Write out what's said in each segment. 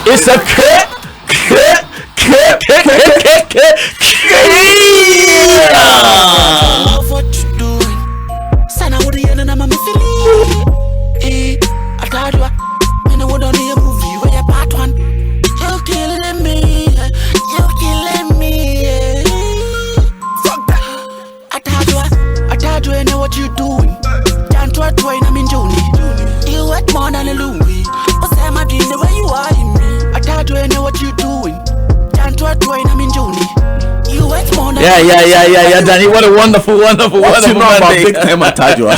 It's a what you doing? Sana would the end and I'm a missing. I told you, when I would only a movie where you're part one. You're killing me. You're killing me. Fuck that. I told you, I know what you're doing. Can't try to I'm in June. You wet more than a Louis. What's that, my dream, the way you are in me? I told you, I know what you're doing. Can't try to I'm in June. Yeah, Danny, what a wonderful Monday. Big time Atajwa.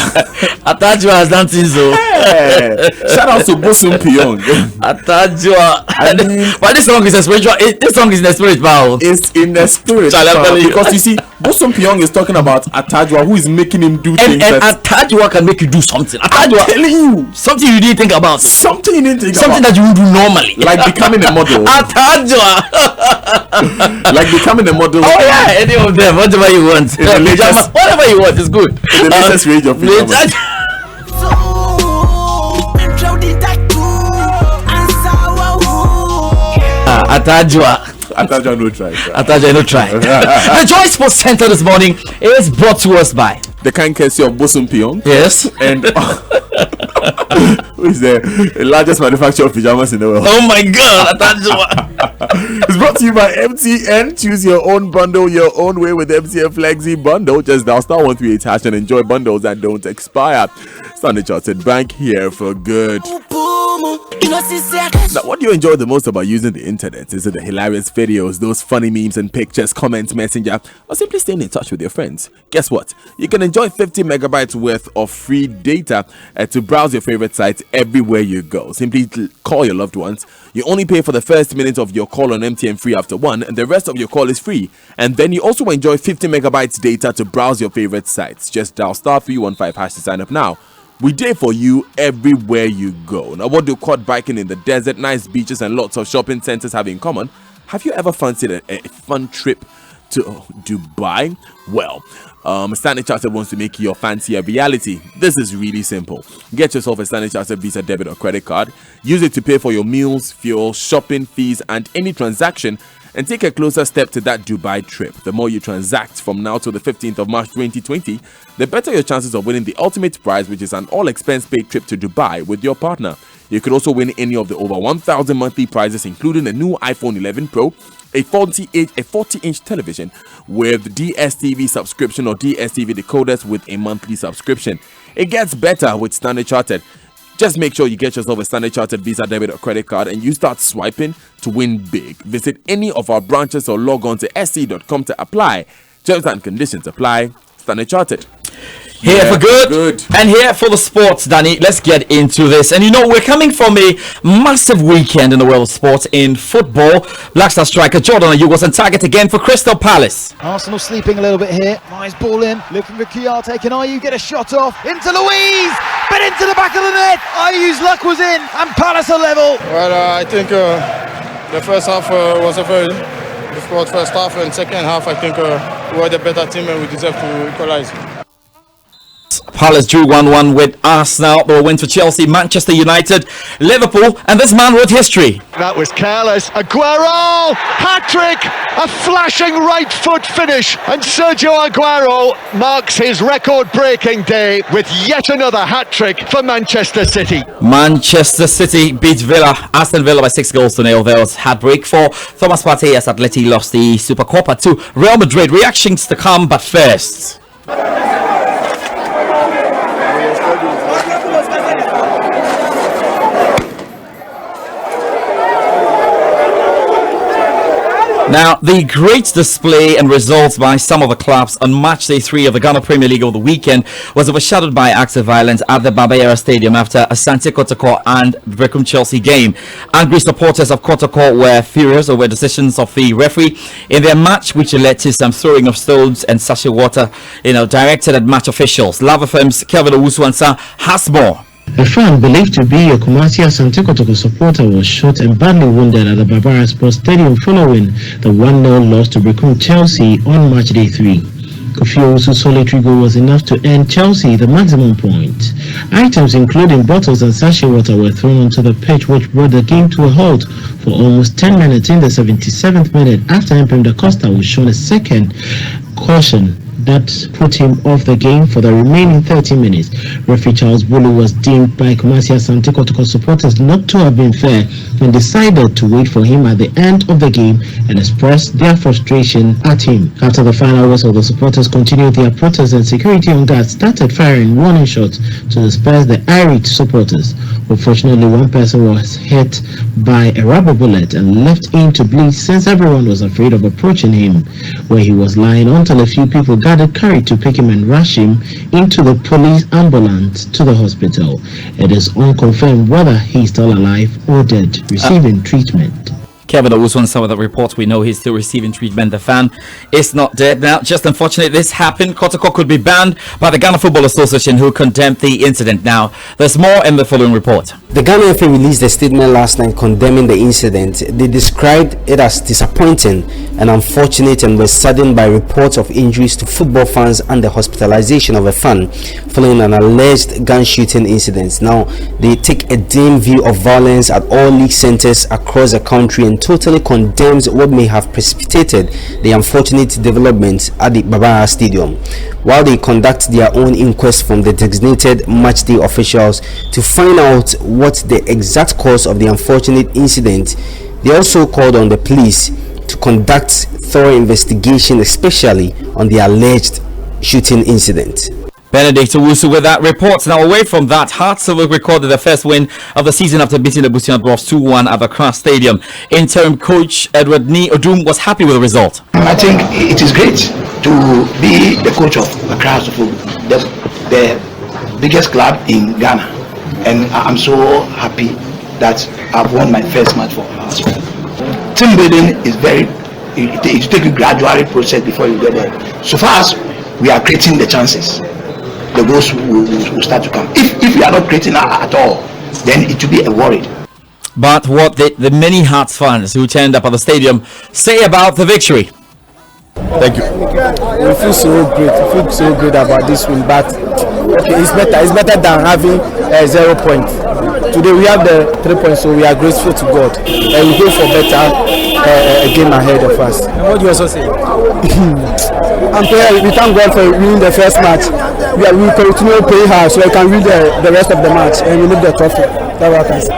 Atajwa has done things so. Shout out to Bosum Pyong. Atajwa. But this song is a spiritual. This song is in the spirit, pal. It's in the spirit. Because you see, Bosum Pyong is talking about Atajwa, who is making him do things. And Atajwa can make you do something. Atajwa, I'm telling you, something you didn't think about. Something you didn't think something about. That you would do normally, like becoming a model. Atajwa. Like becoming a model. Oh yeah, any of them, whatever you want. Whatever you want is good. The latest range of pajamas. Atajwa no try. Atajwa no try. The Joysports Center this morning is brought to us by the kind courtesy of Bosum Pyong. Yes. And who is the largest manufacturer of pajamas in the world? Oh my God, Atajwa. It's brought to you by MTN. Choose your own bundle your own way with MTN Flexi Bundle. Just dial *138# and enjoy bundles that don't expire. Standard Chartered Bank, here for good. Now, what do you enjoy the most about using the internet? Is it the hilarious videos, those funny memes and pictures, comments, messenger, or simply staying in touch with your friends? Guess what? You can enjoy 50 megabytes worth of free data to browse your favorite sites everywhere you go. Simply call your loved ones. You only pay for the first minute of your call on MTN free after one, and the rest of your call is free. And then you also enjoy 50 megabytes data to browse your favorite sites. Just dial *315# to sign up now. We there for you everywhere you go. Now, what do quad biking in the desert, nice beaches, and lots of shopping centers have in common? Have you ever fancied a fun trip to Dubai? Well, Standard Chartered wants to make your fancy a reality. This is really simple. Get yourself a Standard Chartered Visa debit or credit card. Use it to pay for your meals, fuel, shopping fees, and any transaction, and take a closer step to that Dubai trip. The more you transact from now till the 15th of March 2020, the better your chances of winning the ultimate prize, which is an all-expense-paid trip to Dubai with your partner. You could also win any of the over 1,000 monthly prizes, including a new iPhone 11 Pro, a 40-inch television with DSTV subscription or DSTV decoders with a monthly subscription. It gets better with Standard Chartered. Just make sure you get yourself a Standard Chartered Visa debit or credit card and you start swiping to win big. Visit any of our branches or log on to sc.com to apply. Terms and conditions apply. Standard Chartered. Here for good and here for the sports, Danny. Let's get into this. And you know, we're coming from a massive weekend in the world of sports. In football, Black Star striker Jordan Ayew was on target again for Crystal Palace. Arsenal sleeping a little bit here. Nice ball in, looking for Kiyate. Can Ayew get a shot off? Into Louise, but into the back of the net. Ayew's luck was in, and Palace are level. Well, I think the first half was a very difficult first half, and second half I think we were the better team and we deserve to equalize. Palace drew 1-1 with Arsenal. They went to Chelsea, Manchester United, Liverpool, and this man wrote history. That was careless. Aguero! Hat-trick! A flashing right foot finish, and Sergio Aguero marks his record-breaking day with yet another hat-trick for Manchester City. Manchester City beat Aston Villa by 6-0. There was heartbreak for Thomas Partey as Atleti lost the Supercopa to Real Madrid. Reactions to come, but first. Now, the great display and results by some of the clubs on match day 3 of the Ghana Premier League over the weekend was overshadowed by acts of violence at the Baba Yara Stadium after Asante Kotoko and Brecum Chelsea game. Angry supporters of Kotoko were furious over decisions of the referee in their match, which led to some throwing of stones and sachet water, directed at match officials. Lava Firm's Kelvin Owusu-Ansah has more. A fan believed to be a Kumasi Asante Kotoko supporter was shot and badly wounded at the Barbara Sports Stadium following the 1-0 loss to Brecum Chelsea on match day 3. Kofi Owusu's solitary goal was enough to earn Chelsea the maximum point. Items including bottles and sachet water were thrown onto the pitch, which brought the game to a halt for almost 10 minutes. In the 77th minute, after Mpem Da Costa was shown a second caution that put him off the game for the remaining 30 minutes. Referee Charles Bulu was deemed by Kumasi Asante Kotoko supporters not to have been fair and decided to wait for him at the end of the game and express their frustration at him. After the final whistle, the supporters continued their protest and security on guard started firing warning shots to disperse the irate supporters. Unfortunately, one person was hit by a rubber bullet and left in to bleed since everyone was afraid of approaching him, where he was lying until a few people gathered courage to pick him and rush him into the police ambulance to the hospital. It is unconfirmed whether he is still alive or dead, receiving treatment. Kevin Owusu, on some of the reports, we know he's still receiving treatment. The fan is not dead now. Just unfortunate this happened. Kotoko could be banned by the Ghana Football Association, who condemned the incident. Now, there's more in the following report. The Ghana FA released a statement last night condemning the incident. They described it as disappointing and unfortunate and were saddened by reports of injuries to football fans and the hospitalization of a fan following an alleged gun shooting incident. Now, they take a dim view of violence at all league centers across the country and totally condemns what may have precipitated the unfortunate developments at the Babara Stadium. While they conduct their own inquest from the designated matchday officials to find out what the exact cause of the unfortunate incident, they also called on the police to conduct thorough investigation, especially on the alleged shooting incident. Benedict Owusu with that report. Now, away from that, Hearts recorded the first win of the season after beating the Busian Dwarfs 2-1 at the Accra Stadium. Interim coach Edward Ni Odum was happy with the result. I think it is great to be the coach of Accra, the biggest club in Ghana, and I'm so happy that I've won my first match for us. Team building is it takes a gradual process before you get there. So far as we are creating the chances, the goals will start to come. If we are not creating at all, then it will be a worry. But what the many Hearts fans who turned up at the stadium say about the victory? Thank you. We feel so great. We feel so good about this win, but okay, it's better than having 0 points. Today we have the 3 points, so we are grateful to God, and we go for better game ahead of us. And what do you also say? We thank God for winning the first match. We continue playing hard so I can win the rest of the match and we leave the trophy. That's what I can say.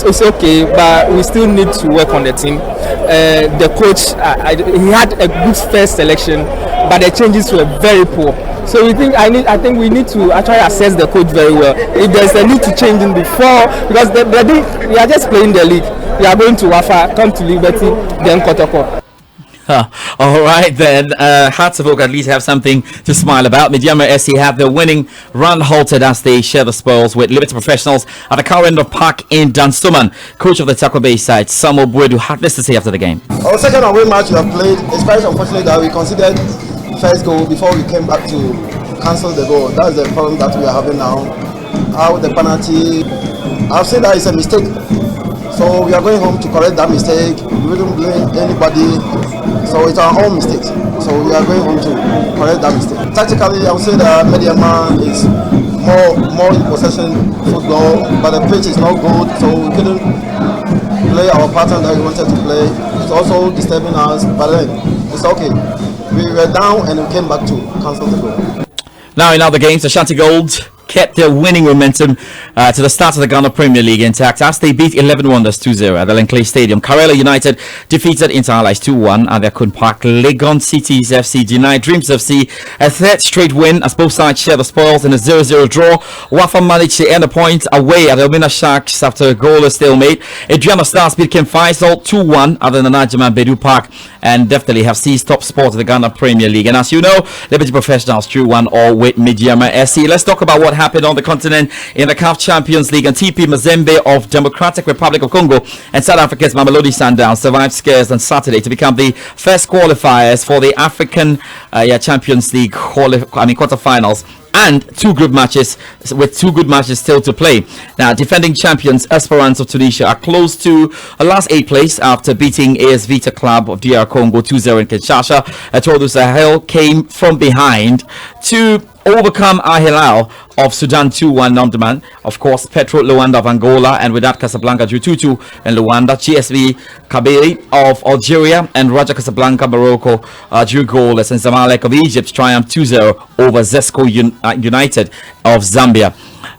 It's okay, but we still need to work on the team. The coach, he had a good first selection, but the changes were very poor. So we think I think we need to actually assess the coach very well. If there's a need to change him before, because we are just playing the league. We are going to Wafa, come to Liberty, then Kotoko. All right then, Hearts of Oak at least have something to smile about. Midyama SC have their winning run halted as they share the spoils with Liberty Professionals at the Kawendo Park in Dunstone. Coach of the Taco Bay side, Samuel Buedu, had this to say after the game. Our second away match we have played, it's very unfortunate that we considered first goal before we came back to cancel the goal. That's the problem that we are having now. How the penalty, I've said that it's a mistake. So we are going home to correct that mistake. We wouldn't blame anybody. So it's our own mistakes. So we are going home to correct that mistake. Tactically, I would say that Mediama is more in possession football, but the pitch is not good. So we couldn't play our pattern that we wanted to play. It's also disturbing us, but then it's okay. We were down and we came back to cancel the goal. Now in other games, Ashanti Gold kept their winning momentum to the start of the Ghana Premier League intact as they beat 11 Wonders 2-0 at the Lenclay Stadium. Karela United defeated Inter Allies 2-1 at their Kun Park. Legon Cities FC denied Dreams FC a third straight win as both sides share the spoils in a 0-0 draw. Wafa managed to end the point away at Elmina Sharks after a goalless stalemate. Adriana Stars beat Kem Faisal 2-1 at the Nanajaman Bedu Park and definitely have seized top spot of the Ghana Premier League. And as you know, Liberty Professionals drew 1-1 with Midyama SC. Let's talk about what happened on the continent in the CAF Champions League. And TP Mazembe of Democratic Republic of Congo and South Africa's Mamelodi Sundowns survived scares on Saturday to become the first qualifiers for the African Champions League quarterfinals and two good matches still to play. Now, defending champions Esperance of Tunisia are close to a last 8 place after beating AS Vita Club of DR Congo 2-0 in Kinshasa. Etoile Sahel came from behind to overcome Al Hilal of Sudan 2-1 Nomdurman. Of course, Petro Luanda of Angola and Wydad Casablanca drew 2-2 in Luanda. GSV Kabylie of Algeria and Raja Casablanca Morocco drew goalless, and Zamalek of Egypt triumphed 2-0 over Zesco United of Zambia.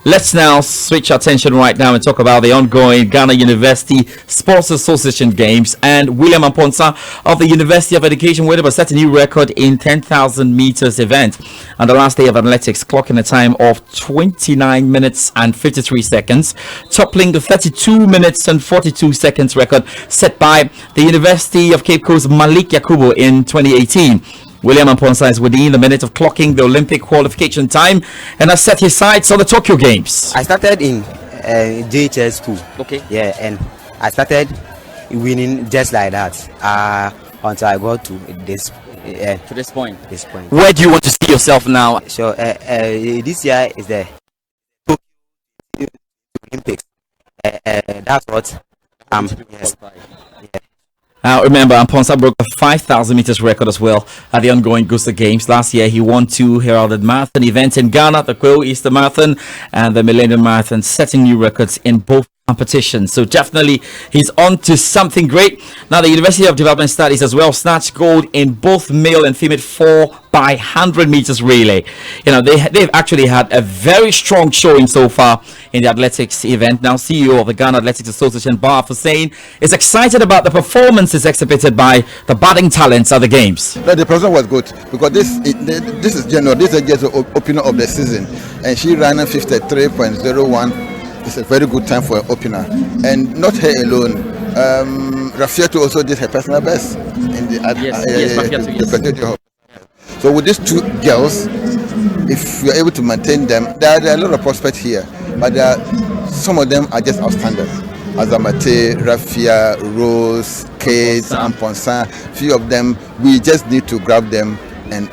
Let's now switch our attention right now and talk about the ongoing Ghana University Sports Association Games. And William Amponsa of the University of Education were able to set a new record in 10,000 meters event on the last day of athletics, clocking a time of 29 minutes and 53 seconds, toppling the 32 minutes and 42 seconds record set by the University of Cape Coast Malik Yakubu in 2018. William Amponsa is within the minute of clocking the Olympic qualification time and has set his sights on the Tokyo Games. I started in JHS 2. Okay. Yeah, and I started winning just like that until I got to this point. Where do you want to see yourself now? So this year is the Tokyo Olympics. That's what yes. Now remember, Amponsa broke the 5,000 meters record as well at the ongoing Gusta Games. Last year, he won 2 heralded marathon events in Ghana, the Kwo Easter Marathon and the Millennium Marathon, setting new records in both competitions. So definitely, he's on to something great. Now, the University of Development Studies as well snatched gold in both male and female 4x100 meters relay. You know, they've actually had a very strong showing so far in the athletics event. Now, CEO of the Ghana Athletics Association, Bar Hussein, is excited about the performances exhibited by the budding talents at the games. The person was good because this is general. This is just the opener of the season, and she ran a 53.01. It's a very good time for an opener, and not her alone. Rafiato also did her personal best in the So with these two girls, if you're able to maintain them, there are a lot of prospects here, but some of them are just outstanding. Azamate, Rafia, Rose, Kate, Amponsa, few of them, we just need to grab them and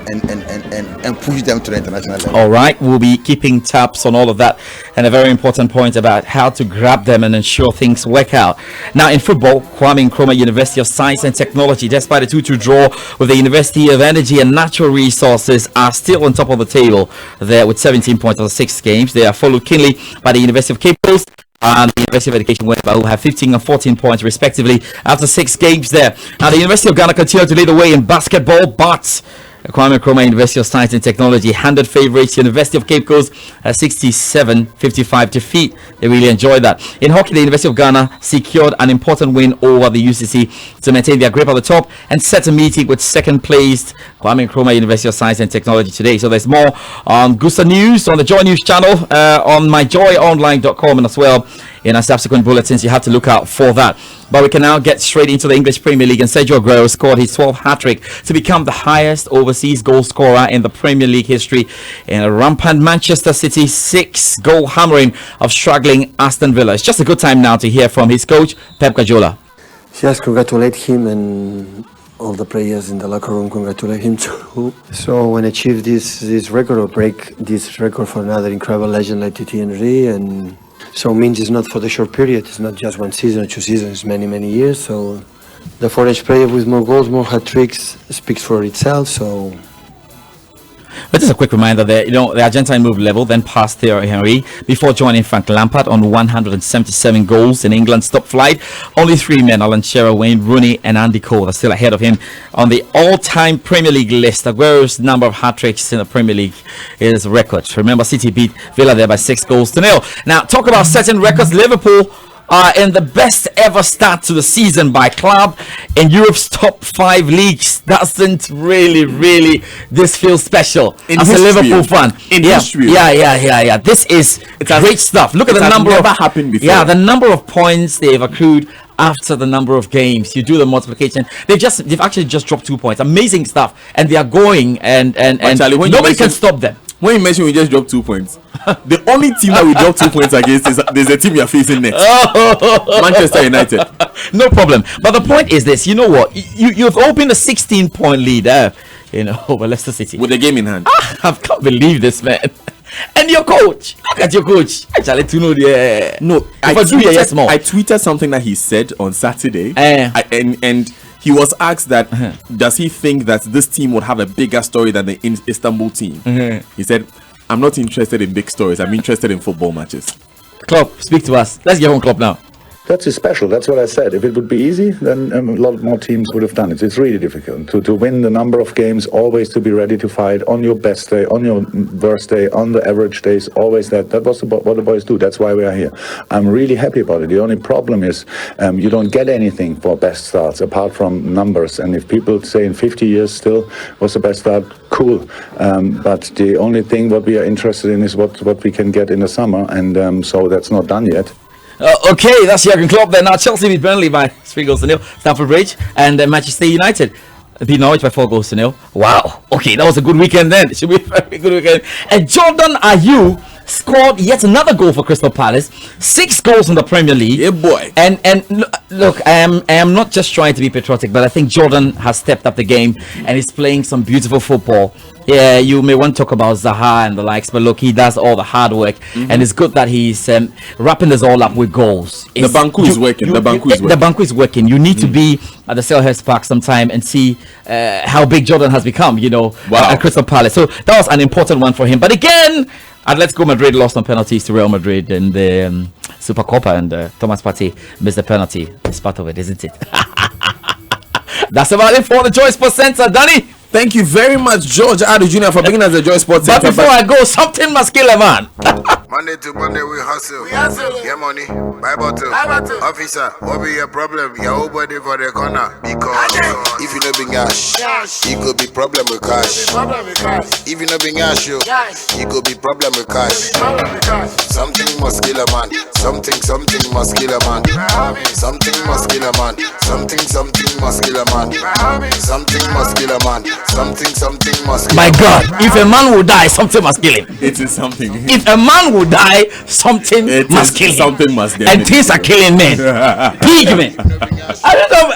push them to the international level. All right, we'll be keeping tabs on all of that, and a very important point about how to grab them and ensure things work out. Now, in football, Kwame Nkrumah University of Science and Technology, despite a 2-2 draw with the University of Energy and Natural Resources, are still on top of the table there with 17 points on 6 games. They are followed keenly by the University of Cape Coast and the University of Education, who have 15 and 14 points respectively after 6 games there. Now, the University of Ghana continue to lead the way in basketball, but Kwame Nkrumah University of Science and Technology handed favourites University of Cape Coast 67-55 defeat. They really enjoyed that. In hockey, the University of Ghana secured an important win over the UCC to maintain their grip at the top and set a meeting with second-placed Kwame Nkrumah University of Science and Technology today. So there's more on Gusta News on the Joy News channel, on myjoyonline.com, and as well in our subsequent bulletins. You have to look out for that. But we can now get straight into the English Premier League, and Sergio Aguero scored his 12th hat-trick to become the highest overseas goal scorer in the Premier League history in a rampant Manchester City 6-goal hammering of struggling Aston Villa. It's just a good time now to hear from his coach, Pep Guardiola. Just congratulate him, and all the players in the locker room congratulate him too. So when achieve this record, or break this record for another incredible legend like Titi Henry, and so means it's not for the short period. It's not just 1 season or 2 seasons, it's many years. So the foreign player with more goals, more hat-tricks speaks for itself. So but just a quick reminder that, the Argentine moved level, then passed Thierry Henry before joining Frank Lampard on 177 goals in England's top flight. Only 3 men, Alan Shearer, Wayne Rooney and Andy Cole, are still ahead of him on the all-time Premier League list. Aguero's number of hat-tricks in the Premier League is record. Remember, City beat Villa there by 6-0. Now, talk about setting records. Liverpool are in the best ever start to the season by club in Europe's top 5 leagues. Doesn't really this feels special as a Liverpool fan. Yeah. This is great stuff. Look at the number of happened before. Yeah, the number of points they've accrued after the number of games. You do the multiplication. They've actually just dropped 2 points. Amazing stuff, and they are going and Charlie, nobody can stop them. When you mention we just dropped 2 points, the only team that we dropped 2 points against is there's a team you're facing next. Manchester United. No problem. But the point is this, you know what? You've opened a 16-point lead over Leicester City. With the game in hand. I can't believe this, man. And your coach, look at your coach. Actually, to know the no. I tweeted something that he said on Saturday, and he was asked that does he think that this team would have a bigger story than the Istanbul team? He said, "I'm not interested in big stories. I'm interested in football matches." Klopp, speak to us. Let's get on Klopp now. That's special. That's what I said. If it would be easy, then a lot more teams would have done it. It's really difficult to win the number of games, always to be ready to fight on your best day, on your worst day, on the average days, always that. That was what the boys do. That's why we are here. I'm really happy about it. The only problem is you don't get anything for best starts apart from numbers. And if people say in 50 years still was the best start, cool. But the only thing what we are interested in is what we can get in the summer. And so that's not done yet. Okay, that's Jurgen Klopp then. Now Chelsea beat Burnley by 3-0, Stamford Bridge, and Manchester United beat Norwich by 4-0. Wow. Okay, that was a good weekend then. It should be a very good weekend. And Jordan Ayew scored yet another goal for Crystal Palace. 6 goals in the Premier League. Yeah, boy. And look, I am not just trying to be patriotic, but I think Jordan has stepped up the game and is playing some beautiful football. Yeah, you may want to talk about Zaha and the likes, but look, he does all the hard work, and it's good that he's wrapping this all up with goals. The Banku is working. The Banku is working. You need to be at the Selhurst Park sometime and see how big Jordan has become, at Crystal Palace. So that was an important one for him. But again, Atletico Madrid lost on penalties to Real Madrid in the Supercopa, and Thomas Partey missed the penalty. It's part of it, isn't it? That's about it for the Joysports Center, Danny. Thank you very much, George Adu Jr. for bringing us the Joysports Center. But before I go, something must kill a man. Monday to Monday we hustle. Get money, buy bottle. Officer, what be your problem? Your whole body for the corner. Because if you know be cash, it could be problem with cash. If you know be cash, it could be problem with cash. Something must kill a man. Something must kill a man. Something must kill a man. Something must kill a man. Something must kill a man. Something must kill. My God, if a man will die, something must kill him. It is something. If a man will die, something must kill him. Something must kill him. And things are killing men. Pig men. I don't know.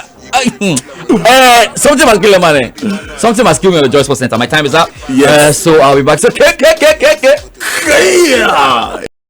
Something must kill a man. Something must kill me on the Joysports Center. My time is up. Yes. So I'll be back. So,